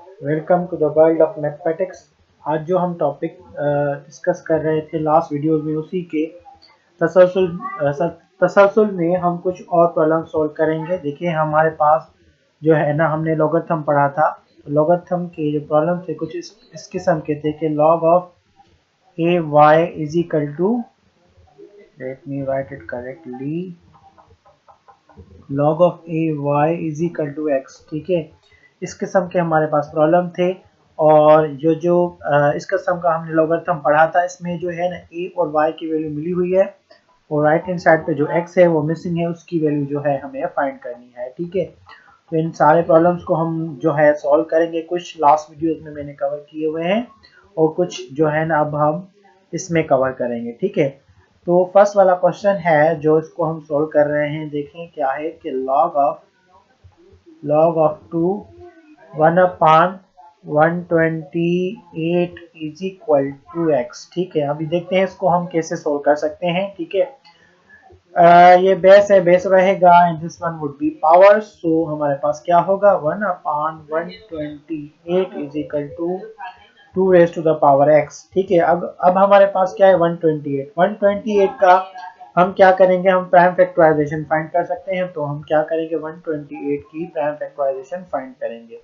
Welcome to the world of mathematics. आज जो हम टॉपिक डिस्कस कर रहे थे लास्ट वीडियो में, उसी के तसलसल तसलसल में हम कुछ और प्रॉब्लम सॉल्व करेंगे। देखिए हमारे पास जो है ना, हमने लॉगरिथम पढ़ा था। लॉगरिथम के जो प्रॉब्लम थे कुछ इस किस्म के थे कि log of a y is equal to, let me write it correctly, log of a y is equal to x. ठीक है, इस किस्म के हमारे पास प्रॉब्लम थे। और जो इस किस्म का हमने लॉगरिथम पढ़ा था, इसमें जो है ना ए और वाई की वैल्यू मिली हुई है और राइट हैंड साइड पे जो एक्स है वो मिसिंग है, उसकी वैल्यू जो है हमें फाइंड करनी है। ठीक है, तो इन सारे प्रॉब्लम्स को हम जो है सॉल्व करेंगे। कुछ लास्ट वीडियोस में मैंने कवर किए हुए हैं और कुछ जो है ना अब हम इसमें कवर करेंगे। ठीक है, तो फर्स्ट वाला क्वेश्चन है जो इसको हम सॉल्व कर रहे हैं। देखें क्या है कि log of 2 1 upon 128 is equal to x. ठीक है, अभी देखते हैं इसको हम कैसे सोल्व कर सकते हैं। ठीक है, ये बेस है, बेस रहेगा and this one would be power. So हमारे पास क्या होगा, 1 upon 128 is equal to 2 raise to the power x। ठीक है, अब हमारे पास क्या है, 128 का हम क्या करेंगे, हम प्राइम फैक्टराइजेशन फाइंड कर सकते हैं। तो हम क्या करेंगे, 128 की प्राइम फैक्टराइजेशन फाइंड करेंगे।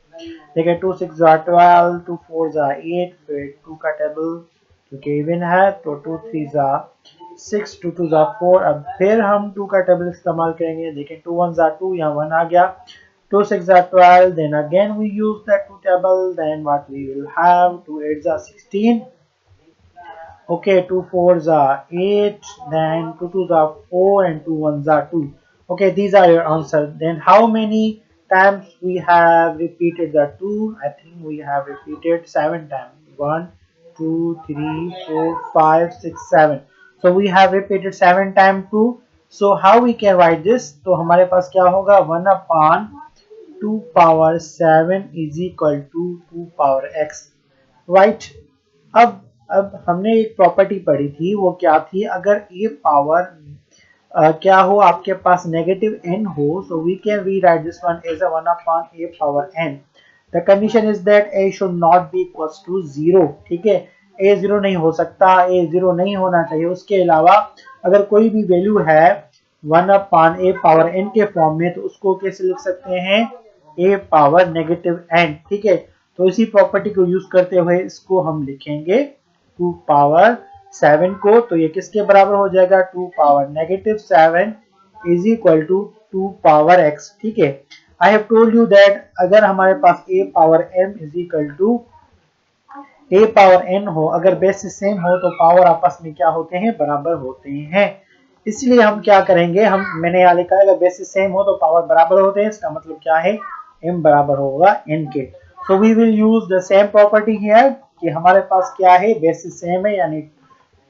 ठीक है, 2 6 12, 2 4 8, फिर 2 का टेबल क्योंकि इवन है तो 2 3 6, 2 2 4। अब फिर हम 2 का टेबल इस्तेमाल करेंगे। देखें 2 1 2, यहाँ 1 आ गया। 2 6 12, then again we use that 2 table, then what we will have, 2 8 16, okay, 2 4 8, then 2 2 4 and 2 1 2. Okay, these are your answer. Then how many times we have repeated the 2? I think we have repeated 7 times. 1 2 3 4 5 6 7. So we have repeated 7 times 2. So how we can write this? तो हमारे पास क्या होगा, 1 upon 2 power 7 is equal to 2 power x, right. अब हमने एक property पढ़ी थी, वो क्या थी, अगर ए पावर क्या हो, आपके पास नेगेटिव एन हो, so we can rewrite this one as a 1 upon a power n. The condition is that a should not be equals to 0। ठीक है, ए 0 नहीं हो सकता, ए 0 नहीं होना चाहिए। उसके अलावा अगर कोई भी वैल्यू है 1 अपॉन ए पावर एन के फॉर्म में, तो उसको कैसे लिख सकते हैं, ए पावर नेगेटिव एन। ठीक है, तो इसी प्रॉपर्टी को यूज करते हुए इसको हम लिखेंगे 2 पावर 7 को, तो ये किसके बराबर हो जाएगा, 2 power negative 7 is equal to 2 power x। ठीक है, I have told you that अगर हमारे पास a power m is equal to a power n हो, अगर बेसिस सेम हो तो पावर आपस में क्या होते हैं, बराबर होते हैं। इसलिए हम क्या करेंगे, मैंने यहाँ लिखा है अगर बेसिस सेम हो तो पावर बराबर होते हैं। इसका मतलब क्या है, m बराबर होगा n के। So we will use the same property here कि हमारे पास क्या है, बेसिस सेम है, यानी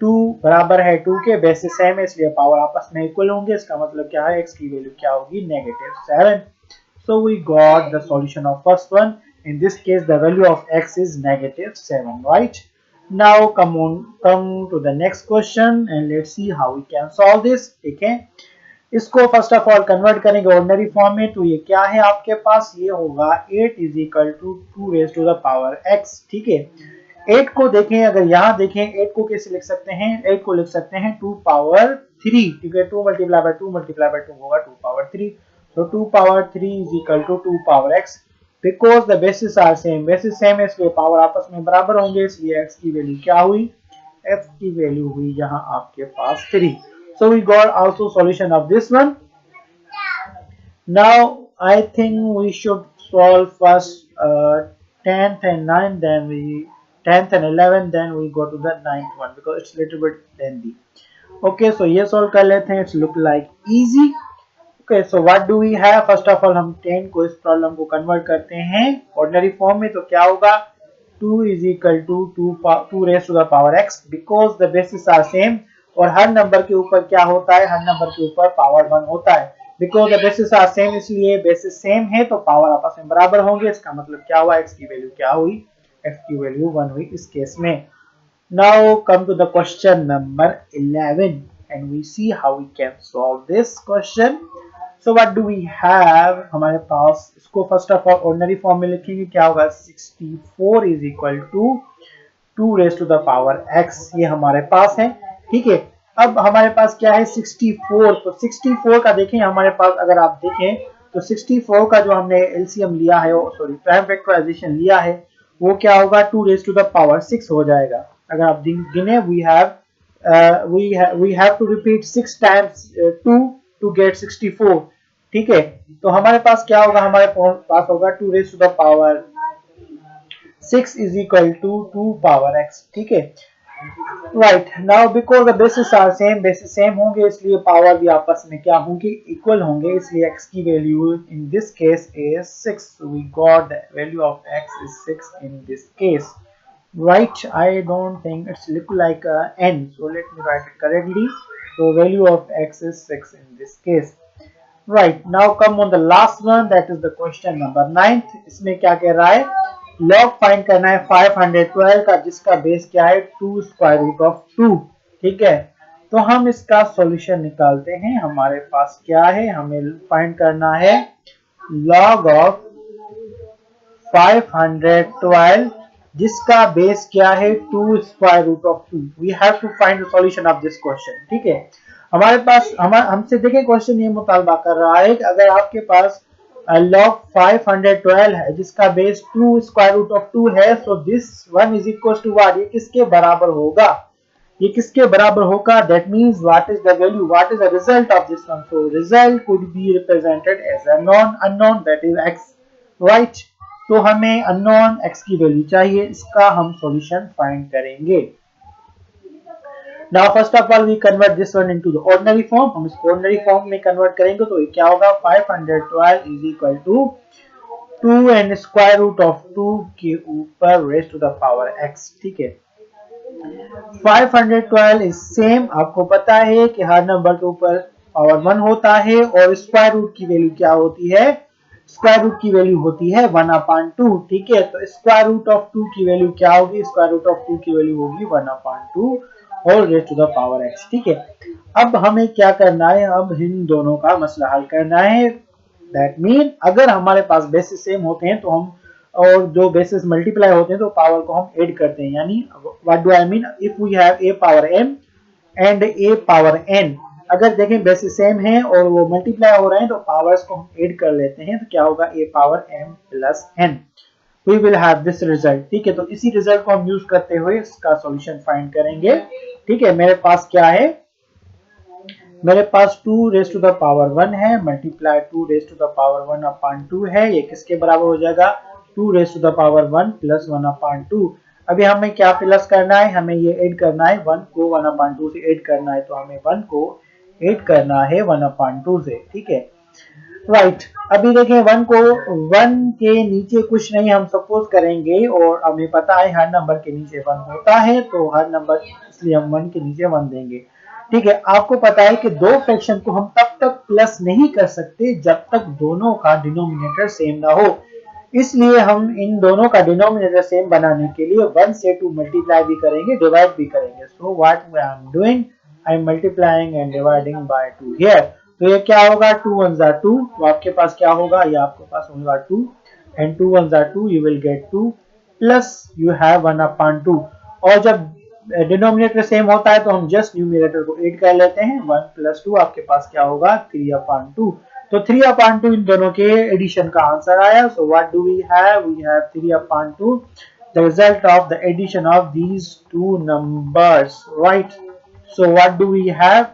2 बराबर है 2 के, बेसिस सेम है इसलिए पावर आपस में इक्वल होंगे। इसका मतलब क्या है, x की वैल्यू क्या होगी, -7। So we got the solution of first one. In this case, the value of x is -7, right? Now come to the next question and let's see how we can solve this. ठीक है, इसको first of all convert करेंगे ordinary form में। तो ये क्या है आपके पास, ये होगा 8 is equal to 2 raise to the power x। ठीक है, 8 को देखें, अगर यहाँ देखें 8 को कैसे लिख सकते हैं, 8 को लिख सकते हैं 2 पावर 3। ठीक है, 2 मल्टीप्लाई बाय 2 मल्टीप्लाई बाय 2 होगा 2 power 3। So 2 power 3 is equal to 2 power x, because the bases are same, bases same है इसलिए पावर आपस में बराबर होंगे। इसलिए x की वैल्यू क्या हुई, x की वैल्यू हुई यहाँ आपके पास 3। So we got also solution of this one. Now I think we should solve first 10th and 9th, then we 10th and 11th, then we go to the 9th one because it's little bit lengthy. Okay, so ये solve कर लेते हैं, it's look like easy. Okay, so what do we have? First of all हम 10 को इस problem को convert करते हैं ऑर्डिनरी फॉर्म में। तो क्या होगा, 2 is equal to 2 raised to the power x, because the bases are same। और हर नंबर के ऊपर क्या होता है, हर नंबर के ऊपर पावर 1 होता है। because the bases are same, इसलिए बेसिस सेम है तो पावर आपस में बराबर होंगे। इसका मतलब क्या हुआ, x की वैल्यू क्या हुई, x की वैल्यू 1 हुई इस केस में। Now come to the question number 11 and we see how we can solve this question. So what do we have, हमारे पास इसको first of all ordinary form में लिखेंगे, क्या होगा 64 is equal to 2 raise to the power x, ये हमारे पास है। ठीक है, अब हमारे पास क्या है 64, तो 64 का देखें हमारे पास, अगर आप देखें तो 64 का जो हमने एलसीएम लिया है, सॉरी प्राइम फैक्टराइजेशन लिया है, वो क्या होगा 2 रेज टू द पावर 6 हो जाएगा। अगर आप गिने, we have to repeat 6 times 2 to get 64। ठीक है, तो हमारे पास क्या होगा, हमारे पास होगा 2 raise to the power 6 is equal to 2 power x। ठीक है, right. Now because the bases are same, bases सेम होंगे इसलिए पावर भी आपस में क्या होंगे, इक्वल होंगे, इसलिए x की value in this case is 6। So we got the value of x is 6 in this case, right? I don't think it's look like a n, so let me write it correctly. So value of x is 6 in this case, right? Now come on the last one, that is the question number 9th। इसमें क्या कह रहा है, log find करना है 512 का, जिसका base क्या है 2 स्क्वायर रूट ऑफ 2। ठीक है, तो हम इसका सॉल्यूशन निकालते हैं। हमारे पास क्या है, हमें फाइंड करना है लॉग ऑफ 512 जिसका बेस क्या है 2 square root of 2। We have to find the solution of this question. ठीक है, हमारे पास हमसे देखिए क्वेश्चन ये मुतालबा कर रहा है कि अगर आपके पास लॉग 512 है जिसका बेस 2 स्क्वायर रूट ऑफ 2 है, so this one is equal to what, ये किसके बराबर होगा, ये किसके बराबर होगा, that means what is the value, what is the result of this one. So result could be represented as a non unknown, that is x, right? तो हमें अननोन x की वैल्यू चाहिए, इसका हम सॉल्यूशन फाइंड करेंगे। Now first of all we convert this one into the ordinary form। हम इसको ordinary form में convert करेंगे तो ये क्या होगा, 512 is equal to 2 and square root of 2 के ऊपर raised to the power x। ठीक है, 512 is same, आपको पता है कि हर नंबर के ऊपर पावर 1 होता है और स्क्वायर रूट की वैल्यू क्या होती है, स्क्वायर रूट की वैल्यू होती है 1/2। ठीक है, तो स्क्वायर रूट ऑफ 2 की वैल्यू क्या होगी, स्क्वायर रूट ऑफ 2 की वैल्यू होगी 1/2 whole raise to the power x। ठीक है, अब हमें क्या करना है, अब इन दोनों का मसला हल करना है। दैट मीन अगर हमारे पास बेसिस सेम होते हैं तो हम, और जो बेसिस मल्टीप्लाई होते हैं तो पावर को हम ऐड करते हैं, यानी what do I mean, if we have a power m and a power n, अगर देखें बेसिस सेम है और वो मल्टीप्लाई हो रहे हैं तो पावर्स को हम ऐड कर लेते हैं, तो क्या होगा a power m plus n, we will have this result। ठीक है, तो इसी रिजल्ट को हम यूज करते हुए इसका सॉल्यूशन फाइंड करेंगे। ठीक है, मेरे पास क्या है, मेरे पास 2 रेज टू द पावर 1 है multiply 2 raise to the power 1/2 है, ये किसके बराबर हो जाएगा 2 raise to the power 1 plus 1/2। अभी हमें क्या प्लस करना है, हमें ये ऐड करना है 1 को 1/2 से ऐड करना है, तो हमें 1 को ऐड करना है 1/2 से। ठीक है, राइट। अभी देखें 1 को 1 के नीचे कुछ नहीं हम सपोज करेंगे, और हमें पता है हर नंबर के नीचे 1 होता है, तो हर नंबर, इसलिए हम 1 के नीचे 1 देंगे। ठीक है, आपको पता है कि दो फ्रैक्शन को हम तब तक प्लस नहीं कर सकते जब तक दोनों का डिनोमिनेटर सेम ना हो, इसलिए हम इन दोनों का डिनोमिनेटर सेम बनाने के लिए 1 से 2 मल्टीप्लाई भी करेंगे, डिवाइड भी करेंगे। So what I am doing, I am multiplying and dividing by 2 here. तो ये क्या होगा 2 1s are 2, तो आपके पास क्या होगा, ये आपके पास होगा 2 and 2 1s are 2, you will get 2 plus you have 1/2, और जब डिनोमिनेटर सेम होता है तो हम जस्ट न्यूमरेटर को ऐड कर लेते हैं, 1 प्लस 2 आपके पास क्या होगा 3/2। तो 3/2 इन दोनों के एडिशन का आंसर आया। So what do we have, we have 3/2, the result of the addition of these two numbers, right? So what do we have,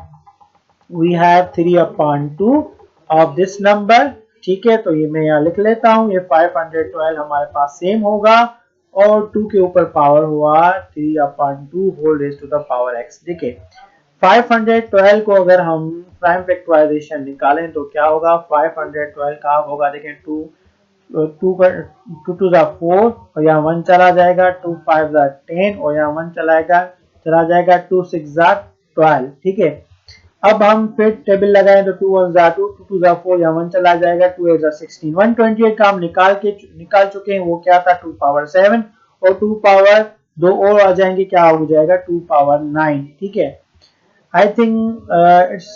we have 3/2 of this number। ठीक है, तो ये मैं यहाँ लिख लेता हूँ, ये 512 हमारे पास सेम होगा और 2 के ऊपर पावर हुआ 3/2 whole raise to the power x। देखिए 512 को अगर हम प्राइम फैक्टराइजेशन निकालें तो क्या होगा, 512 का होगा, देखें 2 2 टू द 4 और यहाँ 1 चला जाएगा, 2 5 द 10 और यहाँ 1 चला जाएगा 2 6 द 12। ठीक है, अब हम फिर टेबल लगाएं तो 2 1s are 2, 2 2s are 4, यहाँ 1 चला जाएगा, 2 8s are 16। 128 का हम निकाल चुके हैं, वो क्या था 2 पावर 7 और 2 पावर 2 और आ जाएंगे, क्या हो जाएगा 2 पावर 9। ठीक है, I think it's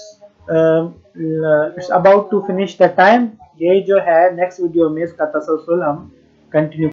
it's about to finish the time. ये जो है नेक्स्ट वीडियो में इसका तसलसल हम कंटिन्यू